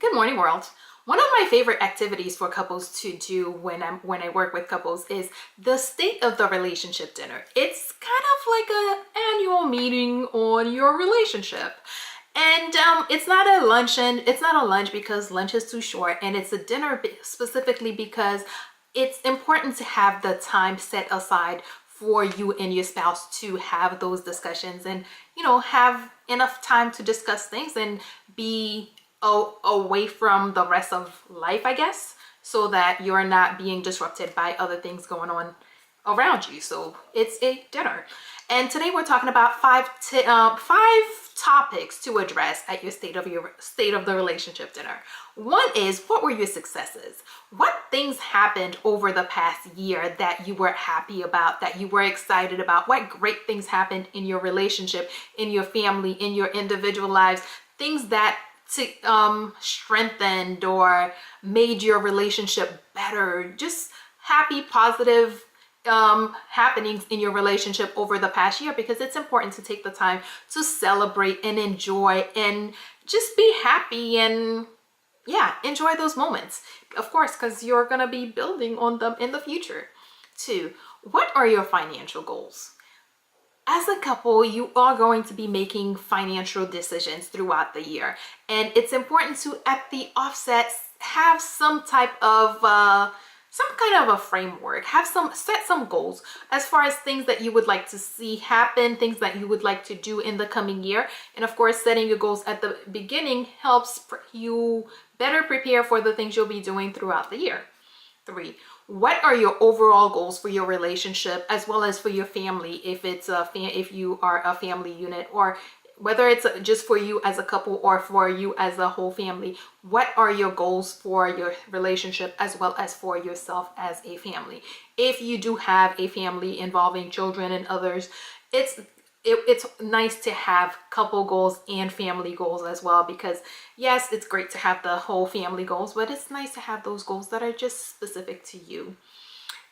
Good morning, world. One of my favorite activities for couples to do when I work with couples is the state of the relationship dinner. It's kind of like an annual meeting on your relationship. And it's not a luncheon. It's not a lunch because lunch is too short, and it's a dinner specifically because it's important to have the time set aside for you and your spouse to have those discussions and have enough time to discuss things and be away from the rest of life, I guess, so that you're not being disrupted by other things going on around you. So it's a dinner. And today we're talking about five topics to address at your state of the relationship dinner. One is, what were your successes? What things happened over the past year that you were happy about, that you were excited about? What great things happened in your relationship, in your family, in your individual lives? Things that strengthened or made your relationship better. Just happy, positive happenings in your relationship over the past year, because it's important to take the time to celebrate and enjoy and just be happy and enjoy those moments, of course, because you're gonna be building on them in the future. 2, what are your financial goals? As a couple, you are going to be making financial decisions throughout the year, and it's important to, at the offset, have some type of some kind of a framework, set some goals as far as things that you would like to see happen, things that you would like to do in the coming year. And of course, setting your goals at the beginning helps you better prepare for the things you'll be doing throughout the year. 3, what are your overall goals for your relationship as well as for your family, if you are a family unit, or whether it's just for you as a couple or for you as a whole family? What are your goals for your relationship as well as for yourself as a family? If you do have a family involving children and others, it's nice to have couple goals and family goals as well, because yes, it's great to have the whole family goals, but it's nice to have those goals that are just specific to you.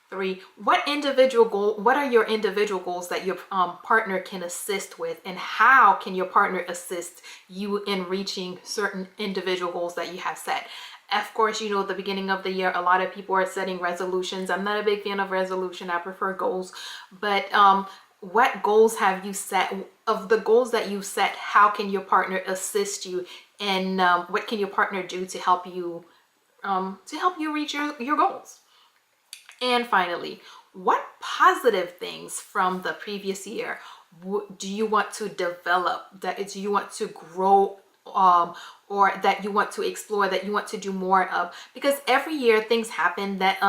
3, what are your individual goals that your partner can assist with, and how can your partner assist you in reaching certain individual goals that you have set? Of course, at the beginning of the year, a lot of people are setting resolutions. I'm not a big fan of resolution. I prefer goals. But what goals have you set? Of the goals that you set, how can your partner assist you, and what can your partner do to help you reach your goals? And finally, what positive things from the previous year do you want to develop, do you want to grow, or that you want to explore, that you want to do more of? Because every year things happen that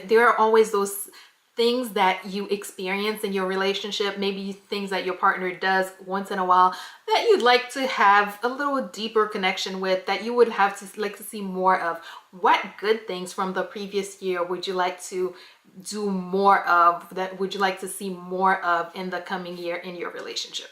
there are always those things that you experience in your relationship, maybe things that your partner does once in a while that you'd like to have a little deeper connection with, that you would have to like to see more of. What good things from the previous year would you like to do more of, that would you like to see more of in the coming year in your relationship?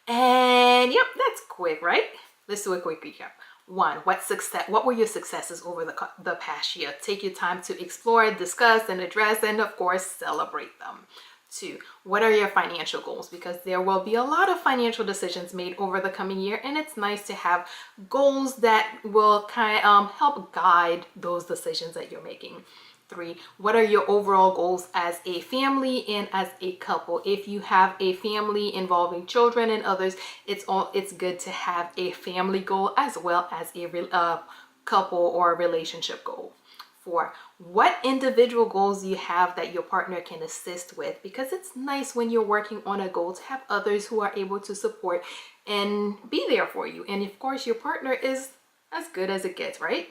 And yep, that's quick, right? Let's do a quick recap. 1, what were your successes over the past year? Take your time to explore, discuss, and address, and of course, celebrate them. 2, what are your financial goals? Because there will be a lot of financial decisions made over the coming year, and it's nice to have goals that will kind of help guide those decisions that you're making. 3, what are your overall goals as a family and as a couple? If you have a family involving children and others, it's good to have a family goal as well as a couple or relationship goal. 4, what individual goals do you have that your partner can assist with? Because it's nice when you're working on a goal to have others who are able to support and be there for you. And of course, your partner is as good as it gets, right?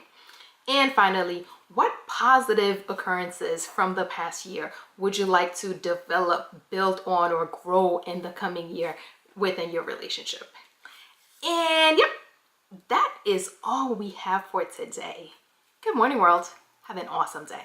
And finally, what positive occurrences from the past year would you like to develop, build on, or grow in the coming year within your relationship? And yep, that is all we have for today. Good morning, world. Have an awesome day.